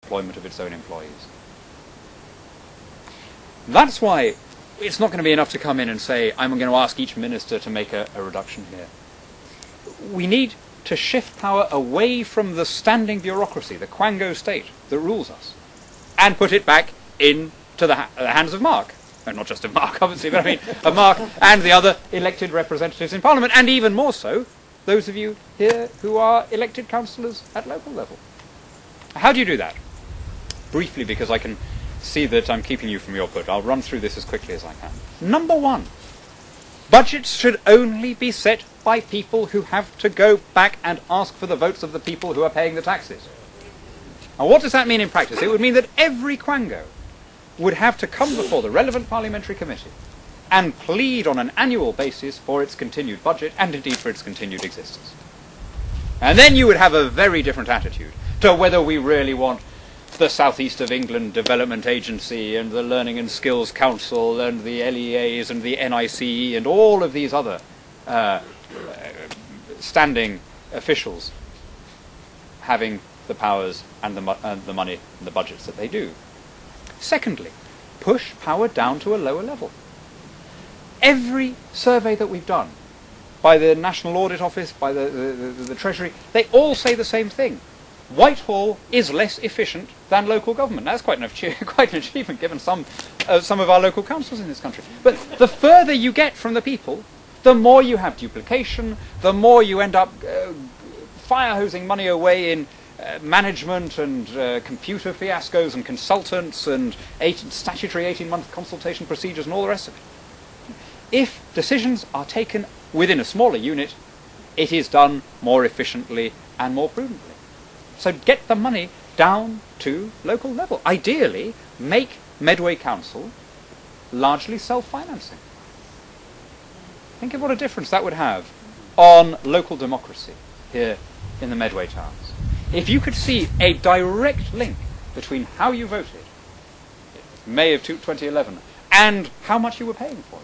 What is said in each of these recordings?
employment of its own employees. That's why it's not going to be enough to come in and say, I'm going to ask each minister to make a reduction here. We need to shift power away from the standing bureaucracy, the quango state that rules us, and put it back into the hands of Mark. And not just of Mark, obviously, but I mean of Mark and the other elected representatives in Parliament, and even more so, those of you here who are elected councillors at local level. How do you do that? Briefly, because I can see that I'm keeping you from your put. I'll run through this as quickly as I can. Number one, budgets should only be set by people who have to go back and ask for the votes of the people who are paying the taxes. Now, what does that mean in practice? It would mean that every quango would have to come before the relevant parliamentary committee and plead on an annual basis for its continued budget and indeed for its continued existence. And then you would have a very different attitude to whether we really want the South East of England Development Agency and the Learning and Skills Council and the LEAs and the NICE and all of these other standing officials having the powers and the money and the budgets that they do. Secondly, push power down to a lower level. Every survey that we've done by the National Audit Office, by the Treasury, they all say the same thing. Whitehall is less efficient than local government. Now, that's quite an achievement given some of our local councils in this country. But the further you get from the people, the more you have duplication, the more you end up fire-hosing money away in management and computer fiascos and consultants and statutory 18-month consultation procedures and all the rest of it. If decisions are taken within a smaller unit, it is done more efficiently and more prudently. So get the money down to local level. Ideally, make Medway Council largely self-financing. Think of what a difference that would have on local democracy here in the Medway towns. If you could see a direct link between how you voted in May of 2011 and how much you were paying for it,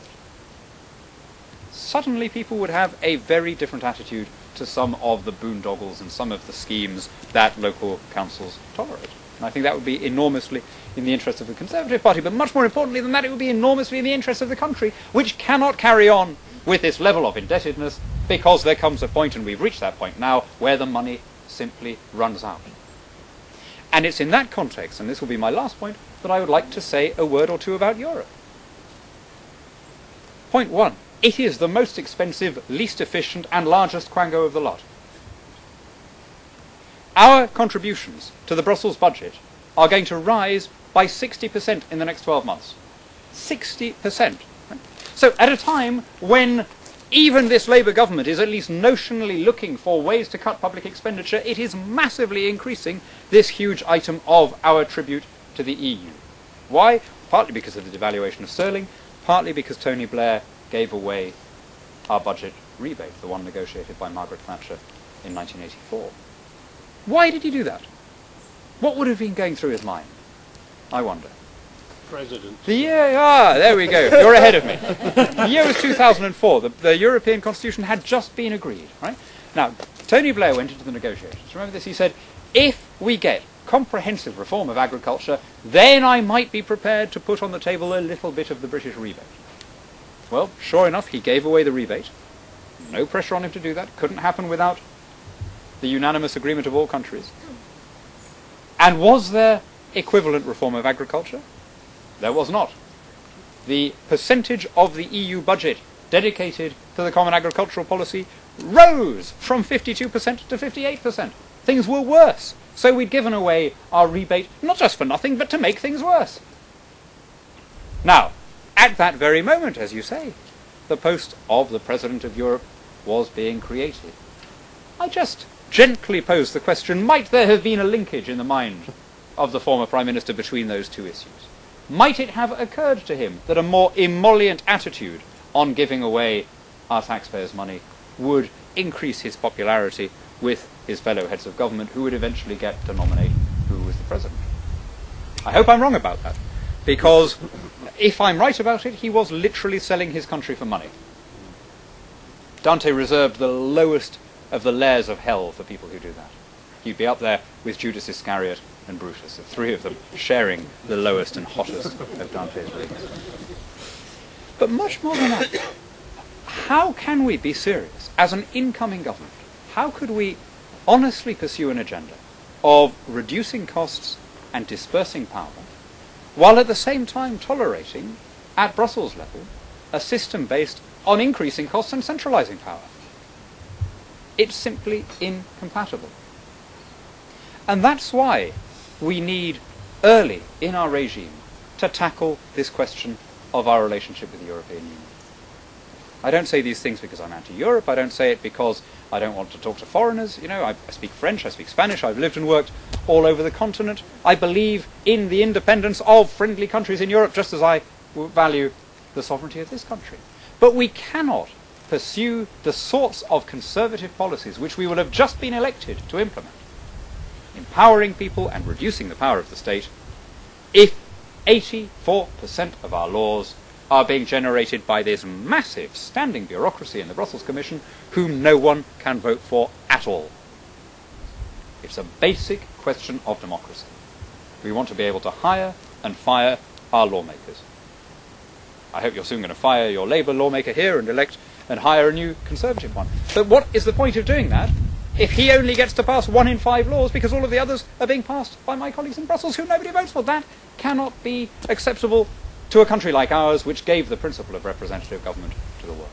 suddenly people would have a very different attitude to some of the boondoggles and some of the schemes that local councils tolerate. And I think that would be enormously in the interest of the Conservative Party, but much more importantly than that, it would be enormously in the interest of the country, which cannot carry on with this level of indebtedness because there comes a point, and we've reached that point now, where the money simply runs out. And it's in that context, and this will be my last point, that I would like to say a word or two about Europe. Point one. It is the most expensive, least efficient, and largest quango of the lot. Our contributions to the Brussels budget are going to rise by 60% in the next 12 months. 60%. Right? So at a time when even this Labour government is at least notionally looking for ways to cut public expenditure, it is massively increasing this huge item of our tribute to the EU. Why? Partly because of the devaluation of sterling, partly because Tony Blair gave away our budget rebate, the one negotiated by Margaret Thatcher in 1984. Why did he do that? What would have been going through his mind? I wonder. President. The year, there we go. You're ahead of me. The year was 2004. The European Constitution had just been agreed, right? Now, Tony Blair went into the negotiations. Remember this? He said, if we get comprehensive reform of agriculture, then I might be prepared to put on the table a little bit of the British rebate. Well, sure enough, he gave away the rebate. No pressure on him to do that. Couldn't happen without the unanimous agreement of all countries. And was there equivalent reform of agriculture? There was not. The percentage of the EU budget dedicated to the common agricultural policy rose from 52% to 58%. Things were worse. So we'd given away our rebate, not just for nothing, but to make things worse. Now, at that very moment, as you say, the post of the President of Europe was being created. I just gently pose the question, might there have been a linkage in the mind of the former Prime Minister between those two issues? Might it have occurred to him that a more emollient attitude on giving away our taxpayers' money would increase his popularity with his fellow heads of government, who would eventually get to nominate who was the President? I hope I'm wrong about that, because if I'm right about it, he was literally selling his country for money. Dante reserved the lowest of the layers of hell for people who do that. You'd be up there with Judas Iscariot and Brutus, the three of them sharing the lowest and hottest of Dante's rings. But much more than that, how can we be serious as an incoming government? How could we honestly pursue an agenda of reducing costs and dispersing power, while at the same time tolerating, at Brussels level, a system based on increasing costs and centralising power? It's simply incompatible. And that's why we need, early in our regime, to tackle this question of our relationship with the European Union. I don't say these things because I'm anti-Europe. I don't say it because I don't want to talk to foreigners. You know, I speak French, I speak Spanish, I've lived and worked all over the continent. I believe in the independence of friendly countries in Europe, just as I value the sovereignty of this country. But we cannot pursue the sorts of conservative policies which we will have just been elected to implement, empowering people and reducing the power of the state, if 84% of our laws are being generated by this massive standing bureaucracy in the Brussels Commission, whom no one can vote for at all. It's a basic question of democracy. We want to be able to hire and fire our lawmakers. I hope you're soon going to fire your Labour lawmaker here and elect and hire a new Conservative one. But what is the point of doing that if he only gets to pass 1 in 5 laws because all of the others are being passed by my colleagues in Brussels who nobody votes for? That cannot be acceptable to a country like ours, which gave the principle of representative government to the world.